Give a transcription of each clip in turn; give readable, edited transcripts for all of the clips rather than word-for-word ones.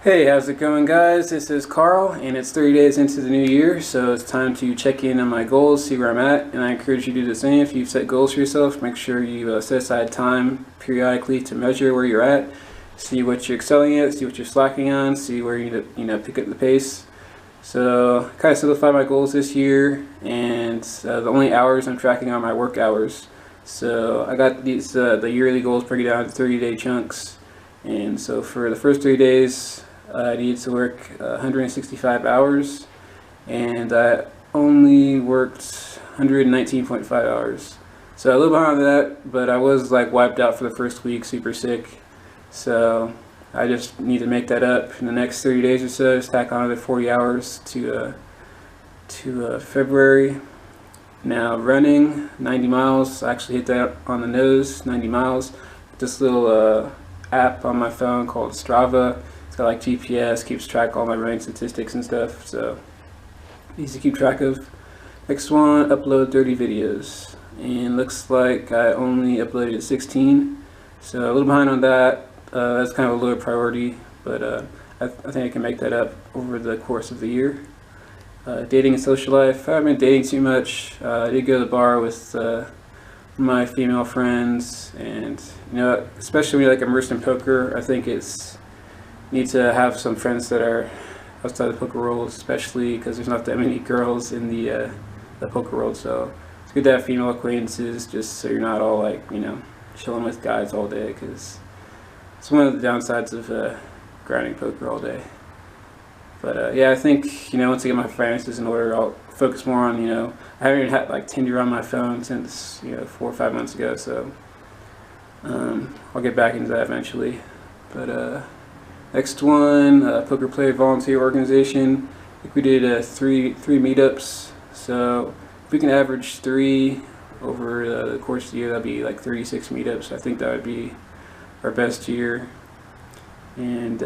Hey, how's it going, guys? This is Carl, and it's 30 days into the new year, so it's time to check in on my goals, see where I'm at, and I encourage you to do the same. If you've set goals for yourself, make sure you set aside time periodically to measure where you're at, see what you're excelling at, see what you're slacking on, see where you need to pick up the pace. So, kind of simplify my goals this year, and the only hours I'm tracking are my work hours. So, I got these the yearly goals broken down into 30-day chunks, and so for the first 3 days, I needed to work 165 hours, and I only worked 119.5 hours. So a little behind that, but I was like wiped out for the first week, super sick. So I just need to make that up in the next 30 days or so. Just tack on another 40 hours to February. Now running 90 miles. I actually hit that on the nose, 90 miles. This little app on my phone called Strava. It's got like GPS, keeps track of all my running statistics and stuff, so easy to keep track of. Next one, upload 30 videos. And looks like I only uploaded 16, so a little behind on that. That's kind of a lower priority, but I think I can make that up over the course of the year. Dating and social life. I haven't been dating too much. I did go to the bar with my female friends, and especially when you're like immersed in poker, I think it's need to have some friends that are outside the poker world, especially because there's not that many girls in the poker world. So it's good to have female acquaintances, just so you're not all like chilling with guys all day, because it's one of the downsides of grinding poker all day. But yeah, I think once I get my finances in order, I'll focus more on I haven't even had like Tinder on my phone since 4 or 5 months ago, so I'll get back into that eventually. But next one, Poker Player Volunteer Organization. I think we did three meetups. So if we can average 3 over the course of the year, that'd be like 36 meetups. I think that would be our best year. And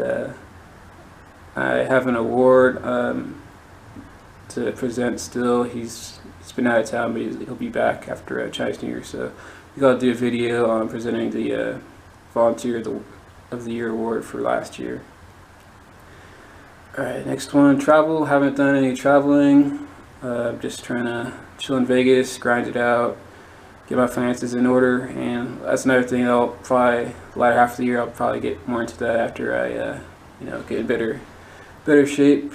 I have an award to present still. He's been out of town, but he'll be back after Chinese New Year. So we got to do a video on presenting the Volunteer of the Year award for last year. Alright, next one, travel. Haven't done any traveling. Just trying to chill in Vegas, grind it out, get my finances in order, and that's another thing I'll probably, the latter half of the year, I'll probably get more into that after I get in better shape.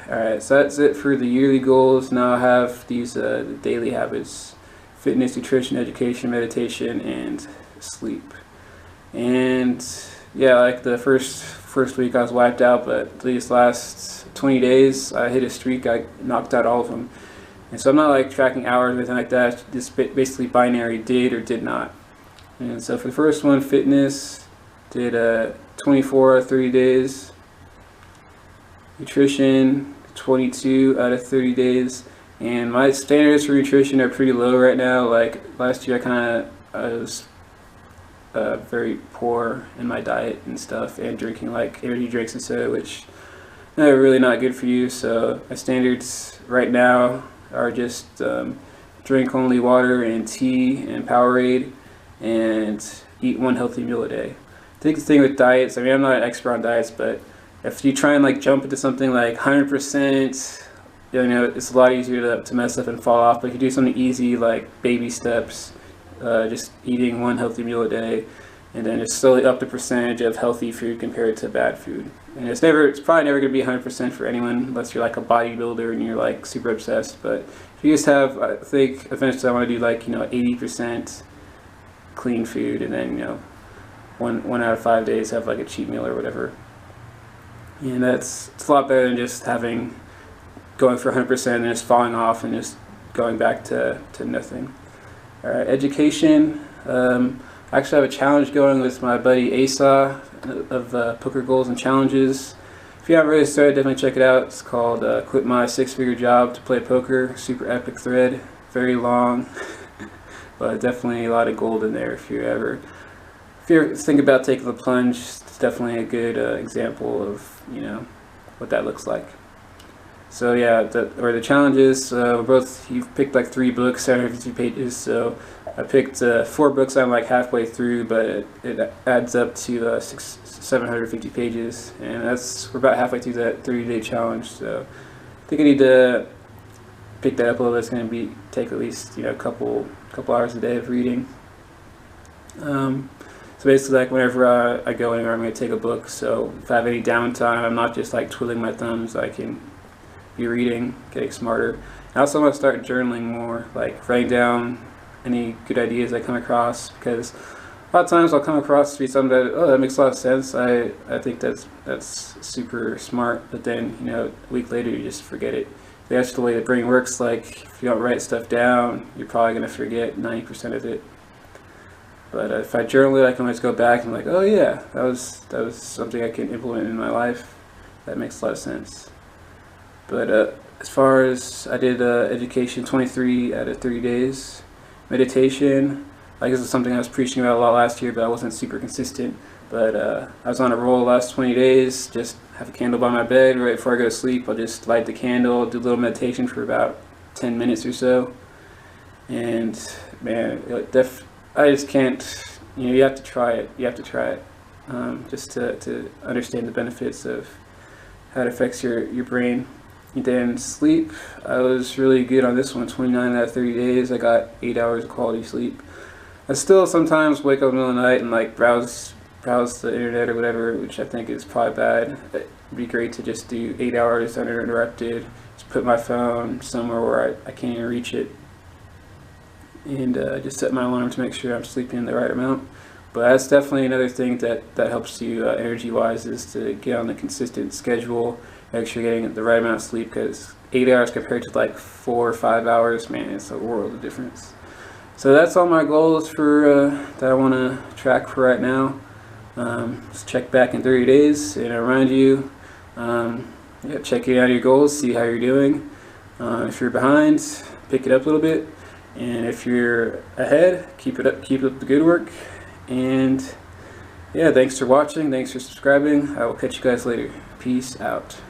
Alright, so that's it for the yearly goals. Now I have these the daily habits: fitness, nutrition, education, meditation, and sleep. And yeah, like the first week I was wiped out, but these last 20 days I hit a streak. I knocked out all of them, and so I'm not like tracking hours or anything like that. Just basically binary, did or did not. And so for the first one, fitness, did 24 out of 30 days. Nutrition, 22 out of 30 days. And my standards for nutrition are pretty low right now. Like last year I was very poor in my diet and stuff, and drinking like energy drinks and soda, which are really not good for you. So my standards right now are just drink only water and tea and Powerade, and eat 1 healthy meal a day. I think the thing with diets, I mean, I'm not an expert on diets, but if you try and like jump into something like 100%, it's a lot easier to mess up and fall off. But if you do something easy like baby steps, just eating 1 healthy meal a day, and then just slowly up the percentage of healthy food compared to bad food. And it's probably never going to be 100% for anyone unless you're like a bodybuilder and you're like super obsessed. But if you just have, I think eventually I want to do like 80% clean food, and then one out of 5 days have like a cheat meal or whatever. And it's a lot better than just going for 100% and just falling off and just going back to nothing. Alright, education. I actually have a challenge going with my buddy Asa of Poker Goals and Challenges. If you haven't already started, definitely check it out. It's called Quit My 6-Figure Job to Play Poker. Super epic thread. Very long, but definitely a lot of gold in there if you're thinking about taking the plunge. It's definitely a good example of what that looks like. So yeah, the challenges, you've picked like 3 books, 750 pages, so I picked 4 books I'm like halfway through, but it adds up to 750 pages, and we're about halfway through that 30-day challenge. So I think I need to pick that up a little bit. It's going to take at least a couple hours a day of reading. So basically, like whenever I go anywhere, I'm going to take a book. So if I have any downtime, I'm not just like twiddling my thumbs. I can be reading, getting smarter. And also, I'm going to start journaling more, like writing down any good ideas I come across, because a lot of times I'll come across to be something that makes a lot of sense. I think that's super smart, but then a week later you just forget it. That's the way the brain works. Like if you don't write stuff down, you're probably going to forget 90% of it. But if I journal it, I can always go back and like, oh yeah, that was something I can implement in my life. That makes a lot of sense. But as far as I did education 23 out of 30 days. Meditation, like this is something I was preaching about a lot last year, but I wasn't super consistent. But I was on a roll the last 20 days, just have a candle by my bed right before I go to sleep. I'll just light the candle, do a little meditation for about 10 minutes or so. And man, I just can't, you have to try it. You have to try it just to understand the benefits of how it affects your brain. And then sleep, I was really good on this one, 29 out of 30 days. I got 8 hours of quality sleep. I still sometimes wake up in the middle of the night and like browse the internet or whatever, which I think is probably bad. It'd be great to just do 8 hours uninterrupted, just put my phone somewhere where I can't even reach it, and just set my alarm to make sure I'm sleeping the right amount. But that's definitely another thing that helps you energy-wise, is to get on a consistent schedule, make sure you're getting the right amount of sleep, because 8 hours compared to like 4 or 5 hours, man, it's a world of difference. So that's all my goals for that I want to track for right now. Just check back in 30 days, and I remind you, checking out your goals, see how you're doing. If you're behind, pick it up a little bit, and if you're ahead, keep up the good work. And yeah, thanks for watching, thanks for subscribing. I will catch you guys later. Peace out.